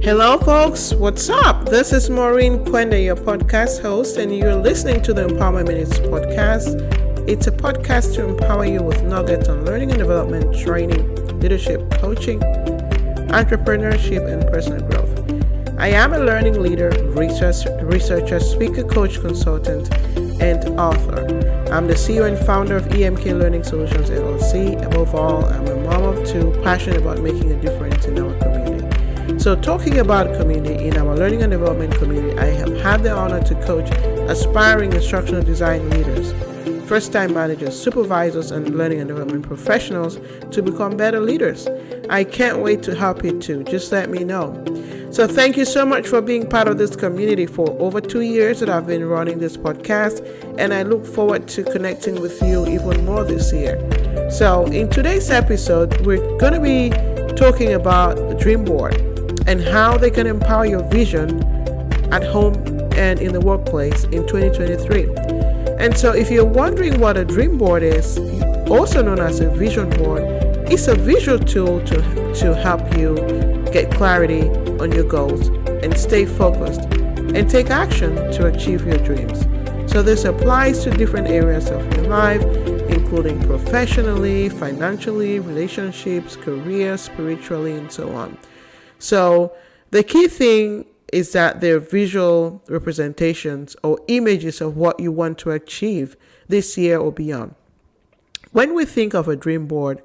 Hello, folks. What's up? This is Maurine Kwende, your podcast host, and you're listening to the Empowerment Minutes podcast. It's a podcast to empower you with nuggets on learning and development, training, leadership, coaching, entrepreneurship, and personal growth. I am a learning leader, researcher, speaker, coach, consultant, and author. I'm the CEO and founder of EMK Learning Solutions LLC. Above all, I'm a mom of two, passionate about making a difference in our community. So talking about community, in our learning and development community, I have had the honor to coach aspiring instructional design leaders, first-time managers, supervisors, and learning and development professionals to become better leaders. I can't wait to help you too. Just let me know. So thank you so much for being part of this community for over 2 years that I've been running this podcast, and I look forward to connecting with you even more this year. So in today's episode, we're going to be talking about the dream board and how they can empower your vision at home and in the workplace in 2023. And so if you're wondering what a dream board is, also known as a vision board, it's a visual tool to help you get clarity on your goals and stay focused and take action to achieve your dreams. So this applies to different areas of your life, including professionally, financially, relationships, career, spiritually, and so on. So the key thing is that they're visual representations or images of what you want to achieve this year or beyond. When we think of a dream board,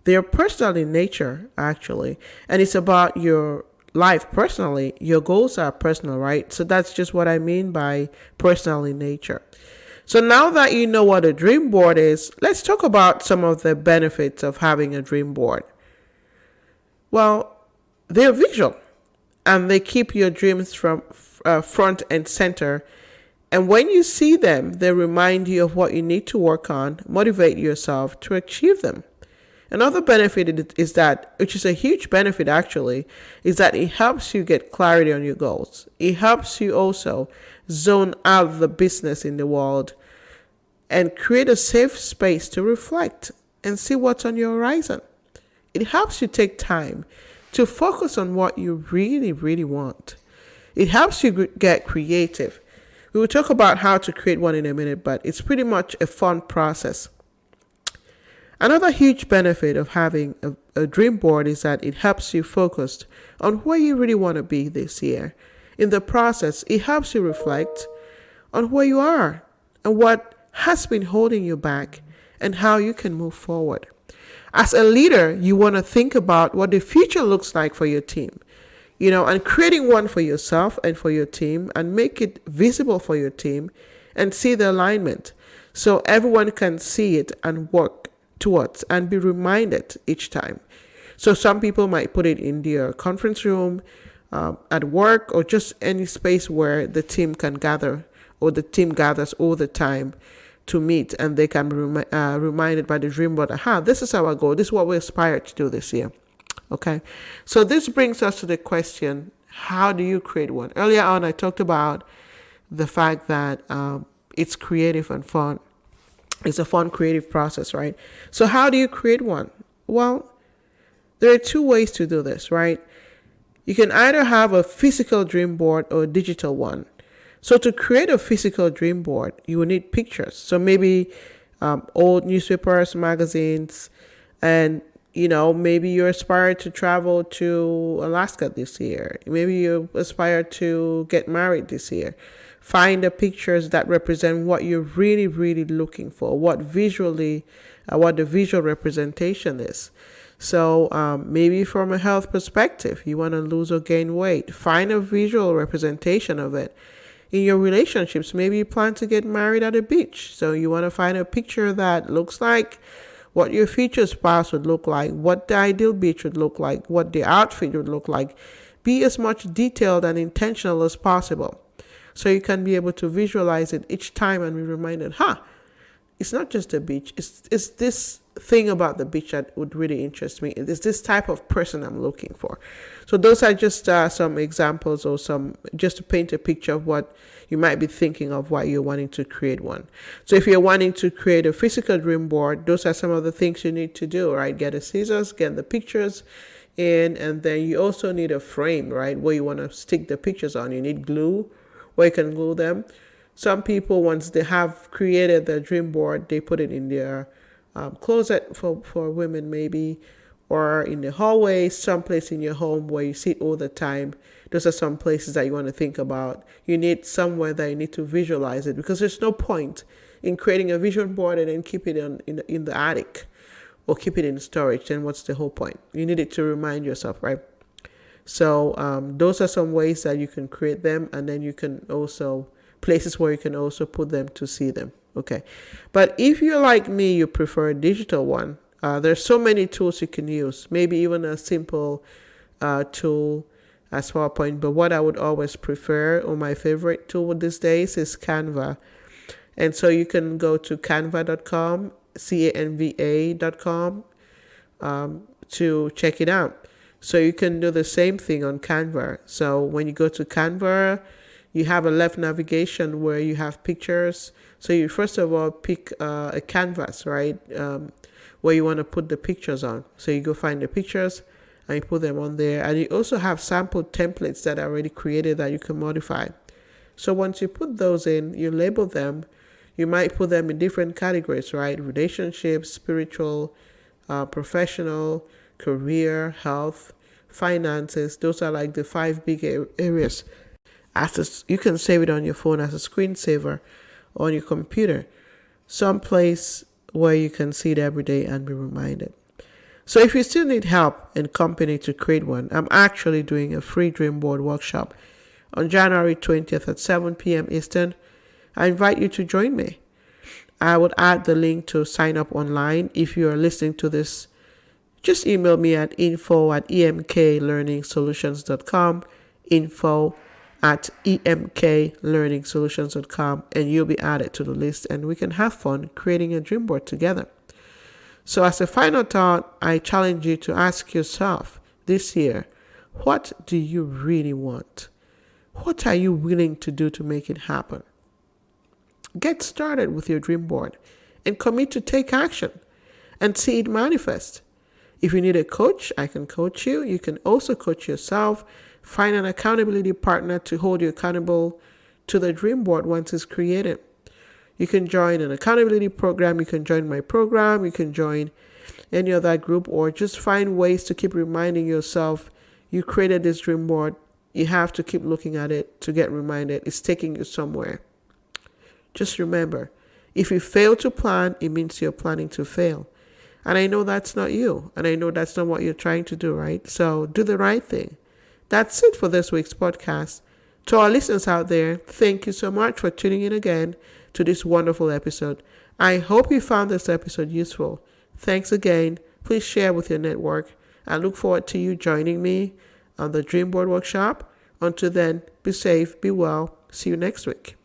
they're personal in nature, actually, and it's about your life personally. Your goals are personal, right? So that's just what I mean by personal in nature. So now that you know what a dream board is, let's talk about some of the benefits of having a dream board. Well, they're visual and they keep your dreams from front and center. And when you see them, they remind you of what you need to work on, motivate yourself to achieve them. Another benefit is that, which is a huge benefit actually, is that it helps you get clarity on your goals. It helps you also zone out the business in the world and create a safe space to reflect and see what's on your horizon. It helps you take time to focus on what you really, really want. It helps you get creative. We will talk about how to create one in a minute, but it's pretty much a fun process. Another huge benefit of having a dream board is that it helps you focus on where you really want to be this year. In the process, it helps you reflect on where you are and what has been holding you back and how you can move forward. As a leader, you want to think about what the future looks like for your team, and creating one for yourself and for your team and make it visible for your team and see the alignment so everyone can see it and work towards and be reminded each time. So some people might put it in their conference room, at work, or just any space where the team can gather or the team gathers all the time to meet, and they can be reminded by the dream board, this is our goal, this is what we aspire to do this year. Okay, so this brings us to the question, how do you create one? Earlier on, I talked about the fact that it's creative and fun. It's a fun, creative process, right? So how do you create one? Well, there are two ways to do this, right? You can either have a physical dream board or a digital one. So to create a physical dream board, you will need pictures. So maybe old newspapers, magazines, and maybe you aspire to travel to Alaska this year. Maybe you aspire to get married this year. Find the pictures that represent what you're really, really looking for, what the visual representation is. So maybe from a health perspective, you want to lose or gain weight. Find a visual representation of it. In your relationships, maybe you plan to get married at a beach. So you want to find a picture that looks like what your future spouse would look like, what the ideal beach would look like, what the outfit would look like. Be as much detailed and intentional as possible, so you can be able to visualize it each time and be reminded, it's not just a beach. It's this thing about the beach that would really interest me. It's this type of person I'm looking for. So those are just some examples or just to paint a picture of what you might be thinking of while you're wanting to create one. So if you're wanting to create a physical dream board, those are some of the things you need to do, right? Get the scissors, get the pictures, in, and then you also need a frame, right, where you want to stick the pictures on. You need glue where you can glue them. Some people, once they have created their dream board, they put it in their closet for women maybe, or in the hallway, someplace in your home where you sit all the time. Those are some places that you want to think about. You need somewhere that you need to visualize it, because there's no point in creating a vision board and then keep it in the attic or keep it in storage. Then what's the whole point? You need it to remind yourself, right? So those are some ways that you can create them, and then you can also places where you can also put them to see them. Okay, but if you're like me, you prefer a digital one. There's so many tools you can use. Maybe even a simple tool as PowerPoint. But what I would always prefer, or my favorite tool these days, is Canva. And so you can go to canva.com, canva.com, to check it out. So you can do the same thing on Canva. So when you go to Canva, you have a left navigation where you have pictures. So you first of all pick a canvas, right, where you want to put the pictures on. So you go find the pictures and you put them on there. And you also have sample templates that are already created that you can modify. So once you put those in, you label them. You might put them in different categories, right? Relationships, spiritual, professional, career, health, finances. Those are like the 5 big areas. You can save it on your phone as a screensaver on your computer, someplace where you can see it every day and be reminded. So if you still need help and company to create one, I'm actually doing a free dream board workshop on January 20th at 7 p.m. Eastern. I invite you to join me. I would add the link to sign up online. If you are listening to this, just email me at info@emklearningsolutions.com, info@emklearningsolutions.com, and you'll be added to the list, and we can have fun creating a dream board together. So as a final thought, I challenge you to ask yourself this year, what do you really want? What are you willing to do to make it happen? Get started with your dream board and commit to take action and see it manifest. If you need a coach, I can coach you. You can also coach yourself. Find an accountability partner to hold you accountable to the dream board once it's created. You can join an accountability program. You can join my program. You can join any other group, or just find ways to keep reminding yourself you created this dream board. You have to keep looking at it to get reminded. It's taking you somewhere. Just remember, if you fail to plan, it means you're planning to fail. And I know that's not you. And I know that's not what you're trying to do, right? So do the right thing. That's it for this week's podcast. To our listeners out there, thank you so much for tuning in again to this wonderful episode. I hope you found this episode useful. Thanks again. Please share with your network. I look forward to you joining me on the Dream Board Workshop. Until then, be safe, be well. See you next week.